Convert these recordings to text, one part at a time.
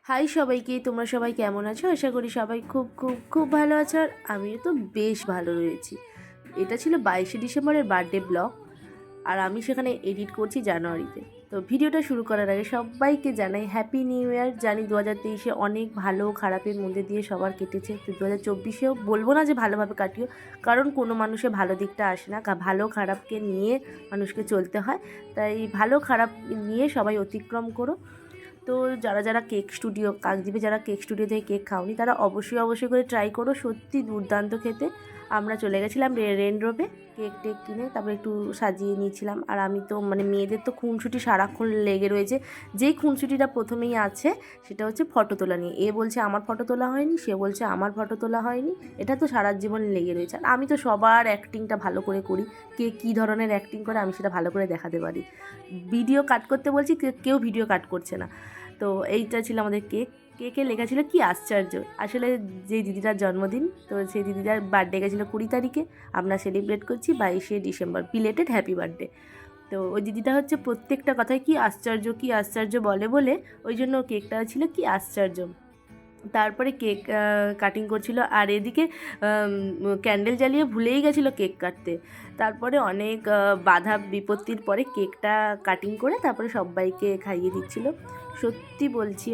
High সবাইকে, তোমরা সবাই কেমন আছো? আশা করি সবাই খুব খুব খুব ভালো আছো। আর আমিও তো বেশ ভালো রয়েছি। এটা ছিল 22শে ডিসেম্বরের বার্থডে ব্লগ, আর আমি সেখানে এডিট করছি জানুয়ারিতে। তো ভিডিওটা শুরু করার আগে সবাইকে জানাই হ্যাপি নিউ ইয়ার। জানি 2023-এ অনেক ভালো খারাপের মধ্যে দিয়ে সবার কেটেছে, তো 2024-এও বলবো না যে ভালোভাবে কাটিও, কারণ কোনো মানুষের ভালো দিকটা আসে না, ভালো খারাপকে নিয়ে মানুষকে চলতে হয়। তাই ভালো খারাপ নিয়ে সবাই অতিক্রম করো। তো যারা যারা কেক স্টুডিও কাকদ্বীপে যারা কেক স্টুডিও থেকে কেক খাওনি তারা অবশ্যই করে ট্রাই করো, সত্যি দুর্দান্ত খেতে। আমরা চলে গেছিলাম রেনড্রপে কেক টেক কিনে, তারপরে একটু সাজিয়ে নিয়েছিলাম। আর আমি তো মেয়েদের তো খুনসুটি সারাক্ষণ লেগে রয়েছে। যেই খুনসুটিটা প্রথমেই আছে সেটা হচ্ছে ফটো তোলা নিয়ে। এ বলছে আমার ফটো তোলা হয়নি, সে বলছে আমার ফটো তোলা হয়নি। এটা তো সারা জীবন লেগে রয়েছে। আর আমি তো সবার অ্যাক্টিংটা ভালো করে করি, কে কী ধরনের অ্যাক্টিং করে আমি সেটা ভালো করে দেখাতে পারি। ভিডিও কাট করতে বলছি, কেউ ভিডিও কাট করছে না। তো এইটা ছিল আমাদের কেকে লেখা ছিল কি আশ্চর্য। আসলে যেই দিদিটার জন্মদিন, তো সেই দিদিটার বার্থডে গেছিলো 20 তারিখে, আমরা সেলিব্রেট করছি 22শে ডিসেম্বর। Belated happy birthday. তো ওই দিদিটা হচ্ছে প্রত্যেকটা কথায় কি আশ্চর্য বলে বলে ওই জন্য কেকটা ছিল কি আশ্চর্য। তারপরে কেক কাটিং করছিল, আর এদিকে ক্যান্ডেল জ্বালিয়ে ভুলেই গেছিলো কেক কাটতে। তারপরে অনেক বাধা বিপত্তির পরে কেকটা কাটিং করে তারপরে সবাইকে খাইয়ে দিচ্ছিল। সত্যি বলছি,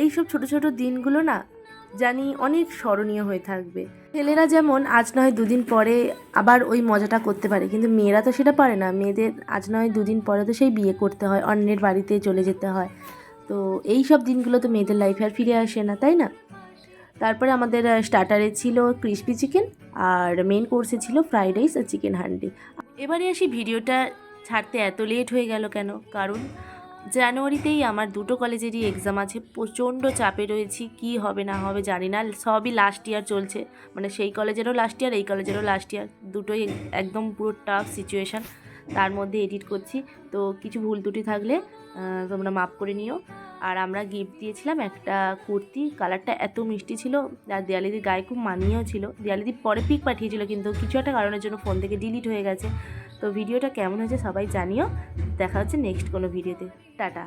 এইসব ছোট ছোট দিনগুলো না জানি অনেক স্মরণীয় হয়ে থাকবে। ছেলেরা যেমন আজ নয় দুদিন পরে আবার ওই মজাটা করতে পারে, কিন্তু মেয়েরা তো সেটা পারে না। মেয়েদের আজ নয় দুদিন পরে তো সেই বিয়ে করতে হয়, অন্যের বাড়িতে চলে যেতে হয়। তো এই সব দিনগুলো তো মেয়েদের লাইফে আর ফিরে আসে না, তাই না? তারপরে আমাদের স্টার্টারে ছিল ক্রিসপি চিকেন, আর মেন কোর্সে ছিল ফ্রাইড রাইস আর চিকেন হান্ডি। এবারে আসি ভিডিওটা ছাড়তে এত লেট হয়ে গেল কেন? কারণ জানুয়ারিতেই আমার দুটো কলেজেরই এক্সাম আছে, প্রচণ্ড চাপে রয়েছি। কি হবে না হবে জানি না, সবই লাস্ট ইয়ার চলছে, সেই কলেজেরও লাস্ট ইয়ার, এই কলেজেরও লাস্ট ইয়ার, দুটোই একদম পুরো টাফ সিচুয়েশান। তার মধ্যে এডিট করছি, তো কিছু ভুল ত্রুটি থাকলে তোমরা মাফ করে নিও। আর আমরা গিফট দিয়েছিলাম একটা কুর্তি, কালারটা এত মিষ্টি ছিল, আর দেয়ালিদির গায়ে খুব মানিয়েও ছিল। দেয়ালিদি পরে পিক পাঠিয়েছিল, কিন্তু কিছু একটা কারণের জন্য ফোন থেকে ডিলিট হয়ে গেছে। তো ভিডিওটা কেমন হয়েছে সবাই জানিও। দেখা হচ্ছে নেক্সট কোনো ভিডিওতে। টাটা।